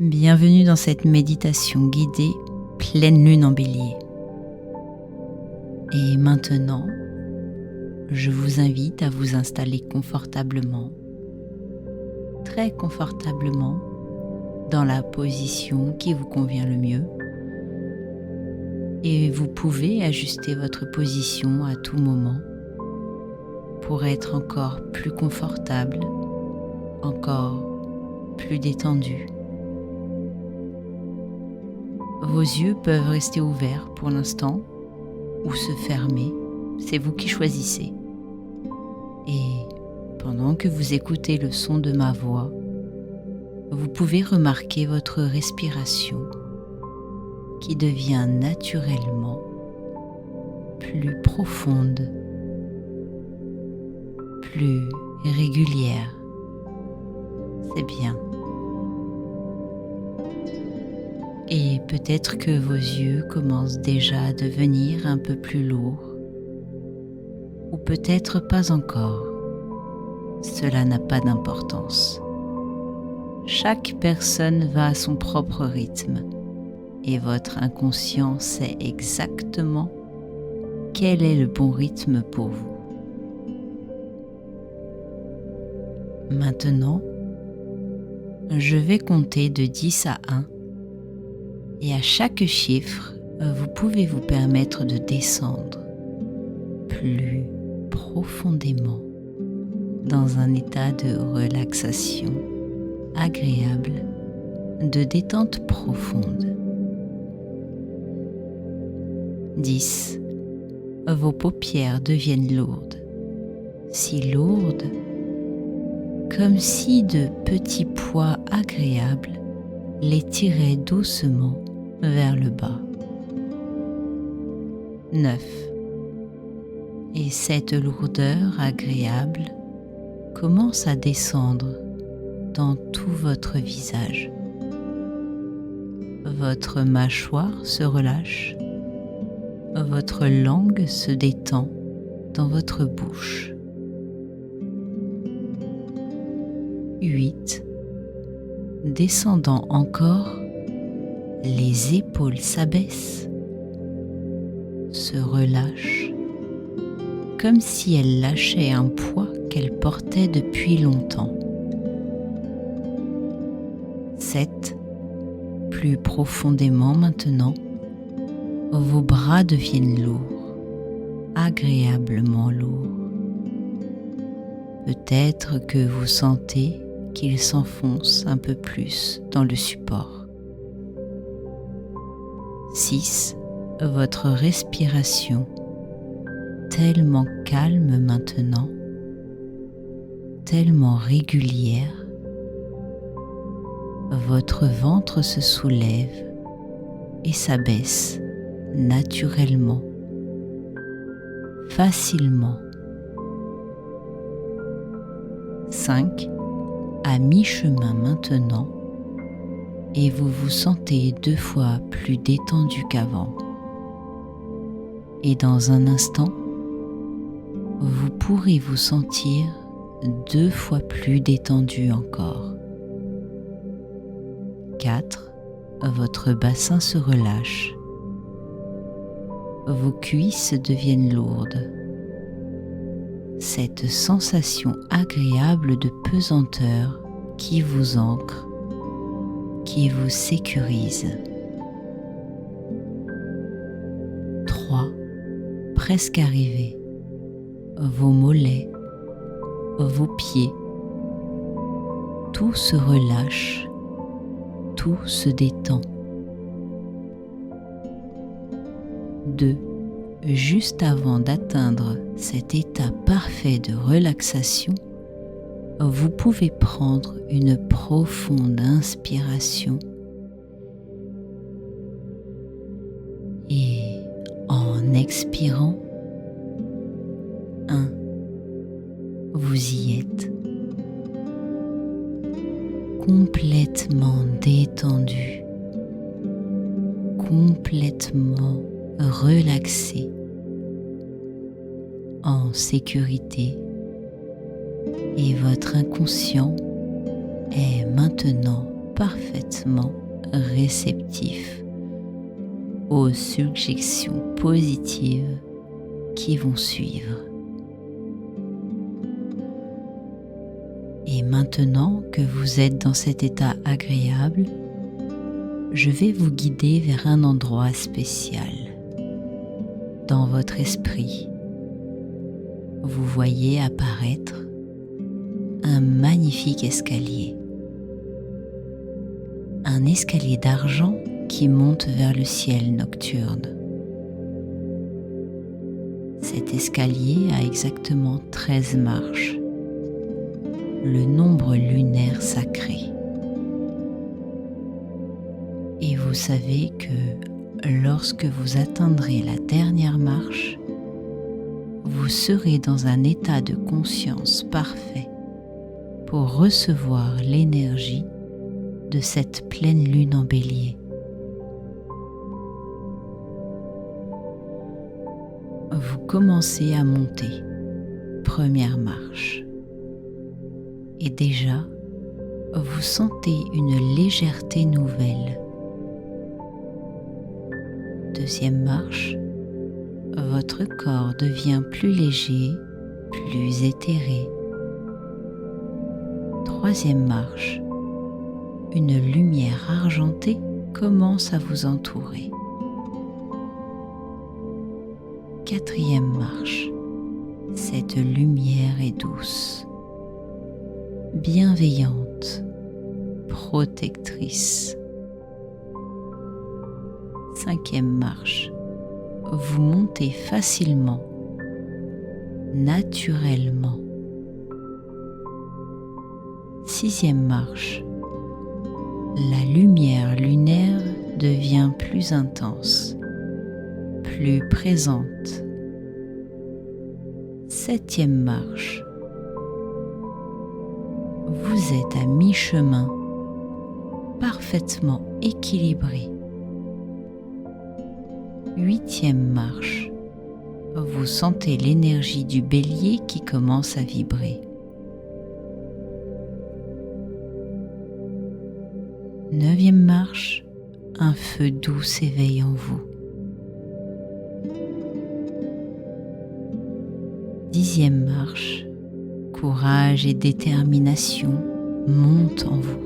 Bienvenue dans cette méditation guidée pleine lune en bélier. Et maintenant, je vous invite à vous installer confortablement, très confortablement, dans la position qui vous convient le mieux. Et vous pouvez ajuster votre position à tout moment pour être encore plus confortable, encore plus détendu. Vos yeux peuvent rester ouverts pour l'instant ou se fermer, c'est vous qui choisissez. Et pendant que vous écoutez le son de ma voix, vous pouvez remarquer votre respiration qui devient naturellement plus profonde, plus régulière. C'est bien. Et peut-être que vos yeux commencent déjà à devenir un peu plus lourds, ou peut-être pas encore. Cela n'a pas d'importance. Chaque personne va à son propre rythme, et votre inconscient sait exactement quel est le bon rythme pour vous. Maintenant, je vais compter de 10 à 1. Et à chaque chiffre, vous pouvez vous permettre de descendre plus profondément dans un état de relaxation agréable, de détente profonde. 10. Vos paupières deviennent lourdes, si lourdes comme si de petits poids agréables les tiraient doucement vers le bas. 9. Et cette lourdeur agréable commence à descendre dans tout votre visage. Votre mâchoire se relâche, votre langue se détend dans votre bouche. 8. Descendant encore, les épaules s'abaissent, se relâchent, comme si elles lâchaient un poids qu'elles portaient depuis longtemps. 7. Plus profondément maintenant, vos bras deviennent lourds, agréablement lourds. Peut-être que vous sentez qu'il s'enfonce un peu plus dans le support. 6. Votre respiration, tellement calme maintenant, tellement régulière, votre ventre se soulève et s'abaisse naturellement, facilement. 5. À mi-chemin maintenant, et vous vous sentez 2 fois plus détendu qu'avant. Et dans un instant, vous pourrez vous sentir 2 fois plus détendu encore. 4. Votre bassin se relâche. Vos cuisses deviennent lourdes. Cette sensation agréable de pesanteur qui vous ancre, qui vous sécurise. 3. Presque arrivé. Vos mollets, vos pieds, tout se relâche, tout se détend. 2. Juste avant d'atteindre cet état parfait de relaxation, vous pouvez prendre une profonde inspiration et en expirant, 1. Vous y êtes, complètement détendu, complètement relaxé, en sécurité, et votre inconscient est maintenant parfaitement réceptif aux suggestions positives qui vont suivre. Et maintenant que vous êtes dans cet état agréable, je vais vous guider vers un endroit spécial. Dans votre esprit, vous voyez apparaître un magnifique escalier. Un escalier d'argent qui monte vers le ciel nocturne. Cet escalier a exactement 13 marches, le nombre lunaire sacré. Et vous savez que lorsque vous atteindrez la dernière marche, vous serez dans un état de conscience parfait pour recevoir l'énergie de cette pleine lune en Bélier. Vous commencez à monter, première marche, et déjà vous sentez une légèreté nouvelle. Deuxième marche, votre corps devient plus léger, plus éthéré. Troisième marche, une lumière argentée commence à vous entourer. Quatrième marche, cette lumière est douce, bienveillante, protectrice. Cinquième marche, vous montez facilement, naturellement. Sixième marche, la lumière lunaire devient plus intense, plus présente. Septième marche, vous êtes à mi-chemin, parfaitement équilibré. Huitième marche, vous sentez l'énergie du bélier qui commence à vibrer. Neuvième marche, un feu doux s'éveille en vous. Dixième marche, courage et détermination montent en vous.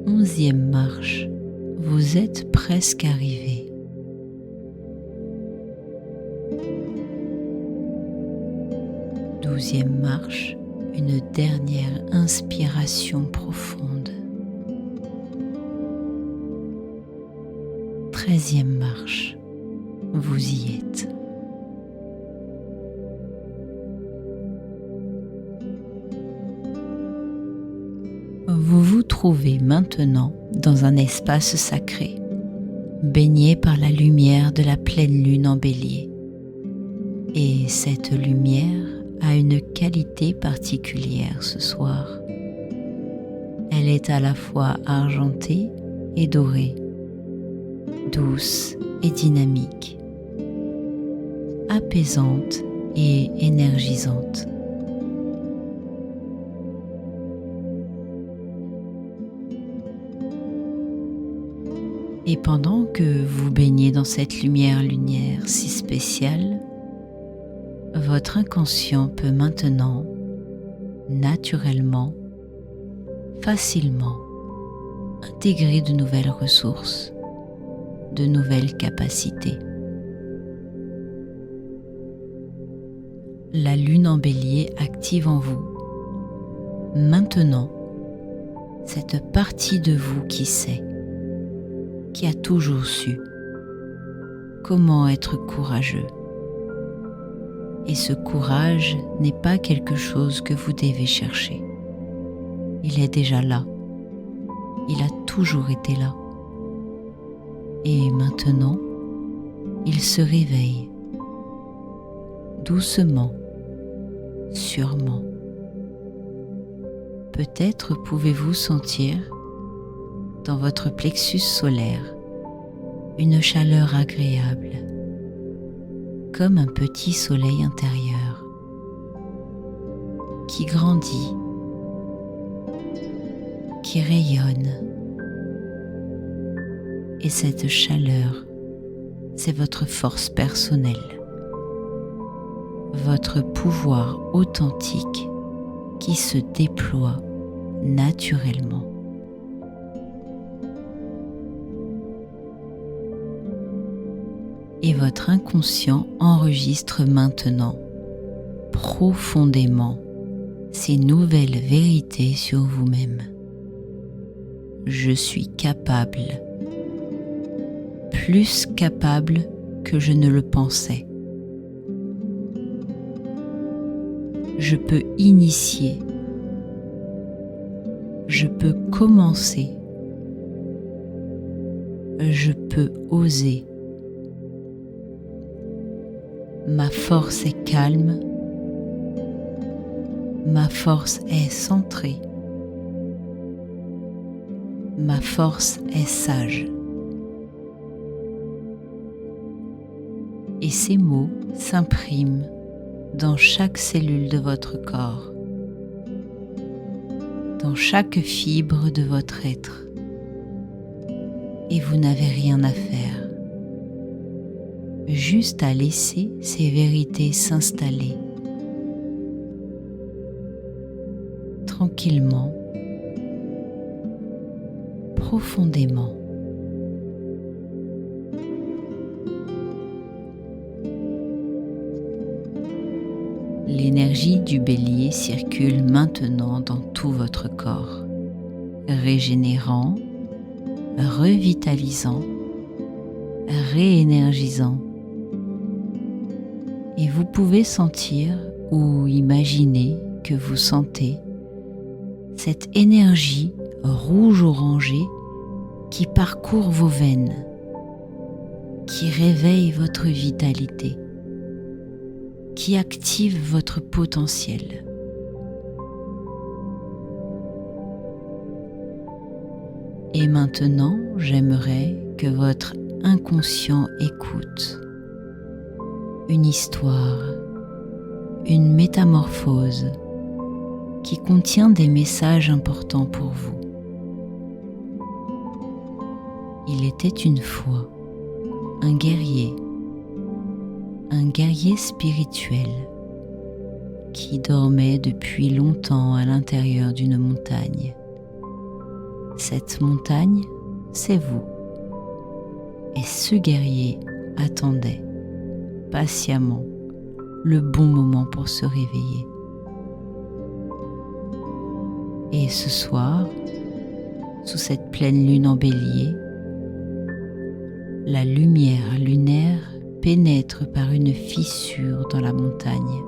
Onzième marche, vous êtes presque arrivé. Douzième marche, une dernière inspiration profonde. 13e marche, vous y êtes. Vous vous trouvez maintenant dans un espace sacré, baigné par la lumière de la pleine lune en Bélier. Et cette lumière a une qualité particulière ce soir. Elle est à la fois argentée et dorée, douce et dynamique, apaisante et énergisante. Et pendant que vous baignez dans cette lumière lunaire si spéciale, votre inconscient peut maintenant, naturellement, facilement, intégrer de nouvelles ressources, de nouvelles capacités. La lune en Bélier active en vous, maintenant, cette partie de vous qui sait, qui a toujours su comment être courageux. Et ce courage n'est pas quelque chose que vous devez chercher. Il est déjà là. Il a toujours été là. Et maintenant, il se réveille. Doucement, sûrement. Peut-être pouvez-vous sentir dans votre plexus solaire une chaleur agréable, comme un petit soleil intérieur. qui grandit, qui rayonne. Et cette chaleur, c'est votre force personnelle, votre pouvoir authentique qui se déploie naturellement. Et votre inconscient enregistre maintenant profondément ces nouvelles vérités sur vous-même. Je suis capable, plus capable que je ne le pensais. Je peux initier, je peux commencer, je peux oser. Ma force est calme, ma force est centrée, ma force est sage. Et ces mots s'impriment dans chaque cellule de votre corps, dans chaque fibre de votre être. Et vous n'avez rien à faire, juste à laisser ces vérités s'installer tranquillement, profondément. L'énergie du bélier circule maintenant dans tout votre corps, régénérant, revitalisant, réénergisant. Et vous pouvez sentir ou imaginer que vous sentez cette énergie rouge-orangée qui parcourt vos veines, qui réveille votre vitalité, qui active votre potentiel. Et maintenant, j'aimerais que votre inconscient écoute une histoire, une métamorphose qui contient des messages importants pour vous. Il était une fois un guerrier spirituel qui dormait depuis longtemps à l'intérieur d'une montagne. Cette montagne, c'est vous. Et ce guerrier attendait patiemment le bon moment pour se réveiller. Et ce soir, sous cette pleine lune en bélier, la lumière lunaire pénètre par une fissure dans la montagne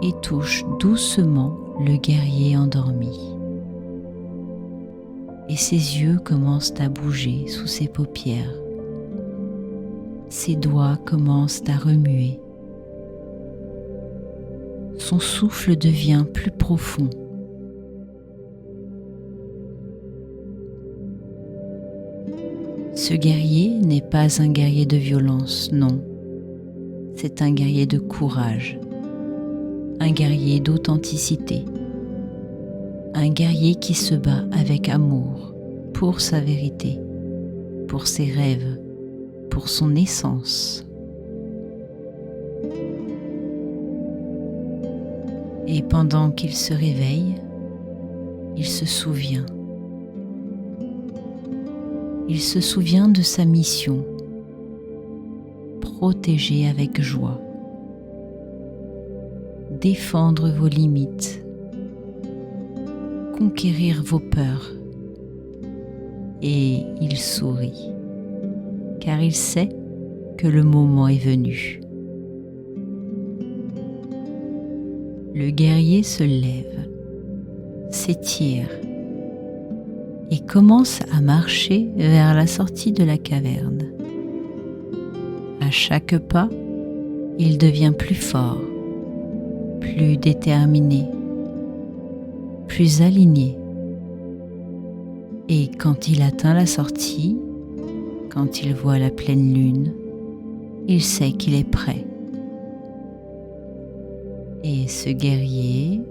et touche doucement le guerrier endormi. Et ses yeux commencent à bouger sous ses paupières. Ses doigts commencent à remuer. Son souffle devient plus profond. Ce guerrier n'est pas un guerrier de violence, non. C'est un guerrier de courage, un guerrier d'authenticité, un guerrier qui se bat avec amour pour sa vérité, pour ses rêves, pour son essence. Et pendant qu'il se réveille, il se souvient. Il se souvient de sa mission, protéger avec joie, défendre vos limites, conquérir vos peurs. Et il sourit, car il sait que le moment est venu. Le guerrier se lève, s'étire et commence à marcher vers la sortie de la caverne. À chaque pas, il devient plus fort, plus déterminé, plus aligné. Et quand il atteint la sortie, quand il voit la pleine lune, il sait qu'il est prêt. Et ce guerrier,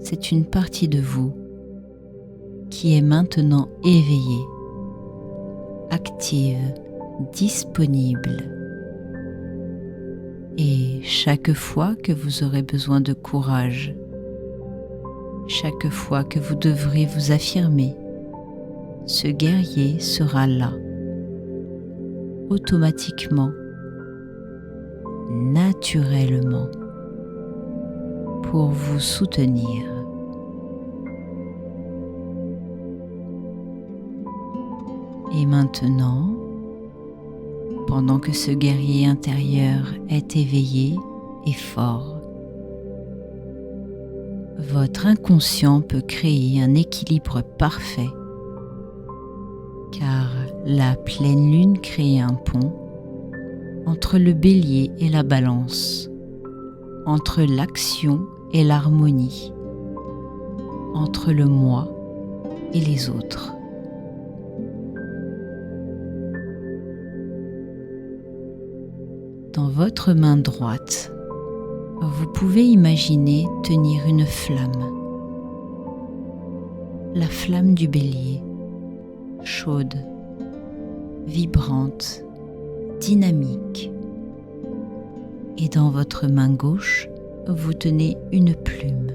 c'est une partie de vous qui est maintenant éveillée, active, disponible. Et chaque fois que vous aurez besoin de courage, chaque fois que vous devrez vous affirmer, ce guerrier sera là, automatiquement, naturellement, pour vous soutenir. Et maintenant, pendant que ce guerrier intérieur est éveillé et fort, votre inconscient peut créer un équilibre parfait, car la pleine lune crée un pont entre le bélier et la balance, entre l'action et l'harmonie, entre le moi et les autres. Dans votre main droite, vous pouvez imaginer tenir une flamme, la flamme du bélier, chaude, vibrante, dynamique. Et dans votre main gauche, vous tenez une plume,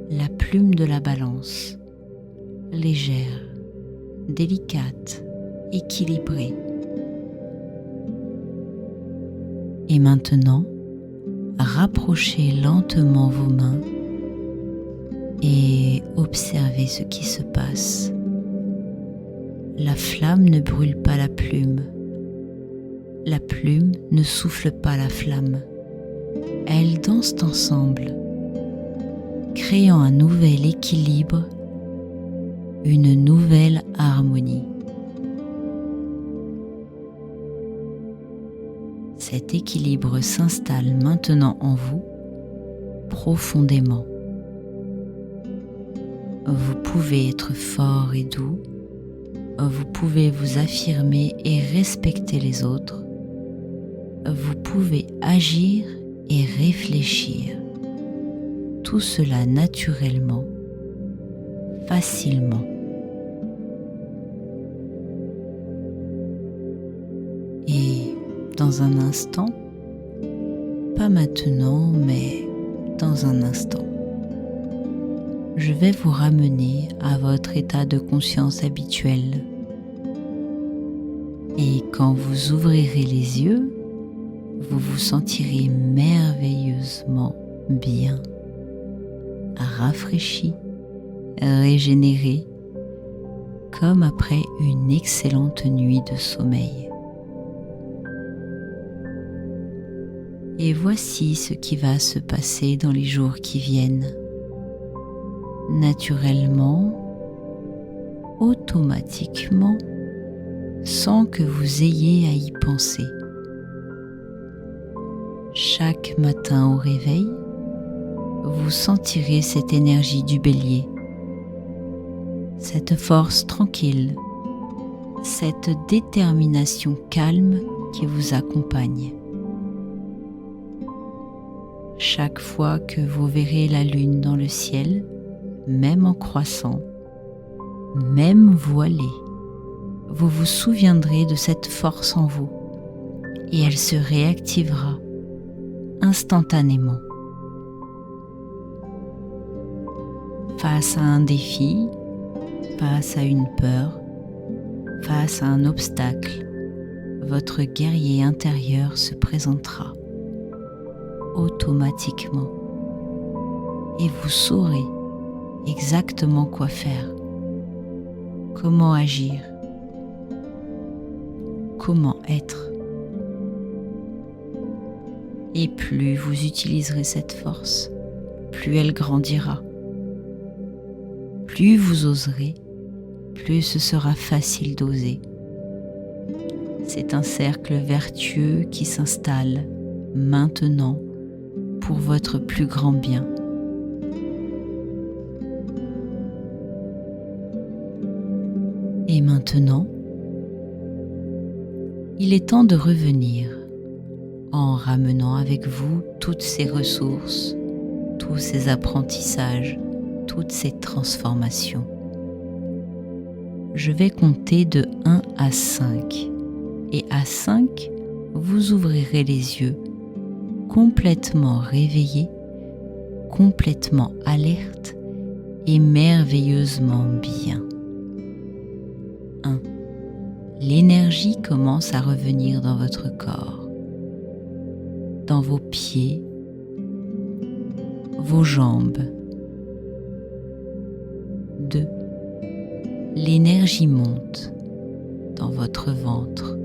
la plume de la balance, légère, délicate, équilibrée. Et maintenant, rapprochez lentement vos mains et observez ce qui se passe. La flamme ne brûle pas la plume. La plume ne souffle pas la flamme. Elles dansent ensemble, créant un nouvel équilibre, une nouvelle harmonie. Cet équilibre s'installe maintenant en vous profondément. Vous pouvez être fort et doux, vous pouvez vous affirmer et respecter les autres, vous pouvez agir et réfléchir, tout cela naturellement, facilement. Et dans un instant, pas maintenant, mais dans un instant, je vais vous ramener à votre état de conscience habituel. Et quand vous ouvrirez les yeux, vous vous sentirez merveilleusement bien, rafraîchi, régénéré, comme après une excellente nuit de sommeil. Et voici ce qui va se passer dans les jours qui viennent. Naturellement, automatiquement, sans que vous ayez à y penser. Chaque matin au réveil, vous sentirez cette énergie du bélier, cette force tranquille, cette détermination calme qui vous accompagne. Chaque fois que vous verrez la lune dans le ciel, même en croissant, même voilée, vous vous souviendrez de cette force en vous et elle se réactivera instantanément. Face à un défi, face à une peur, face à un obstacle, votre guerrier intérieur se présentera automatiquement et vous saurez exactement quoi faire, comment agir, comment être. Et plus vous utiliserez cette force, plus elle grandira. Plus vous oserez, plus ce sera facile d'oser. C'est un cercle vertueux qui s'installe maintenant pour votre plus grand bien. Et maintenant, il est temps de revenir en ramenant avec vous toutes ces ressources, tous ces apprentissages, toutes ces transformations. Je vais compter de 1 à 5 et à 5, vous ouvrirez les yeux, complètement réveillés, complètement alertes et merveilleusement bien. 1. L'énergie commence à revenir dans votre corps, dans vos pieds, vos jambes. 2. L'énergie monte dans votre ventre,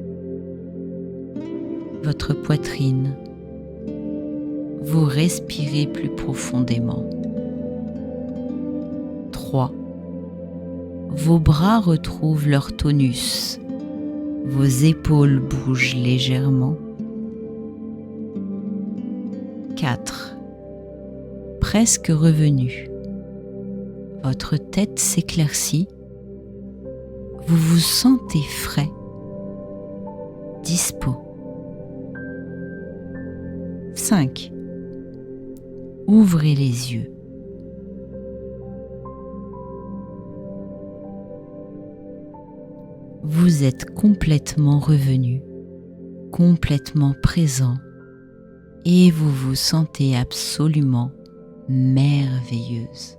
votre poitrine. Vous respirez plus profondément. 3. Vos bras retrouvent leur tonus. Vos épaules bougent légèrement. 4. Presque revenu. Votre tête s'éclaircit. Vous vous sentez frais, dispo. 5. Ouvrez les yeux. Vous êtes complètement revenu, complètement présent et vous vous sentez absolument merveilleuse.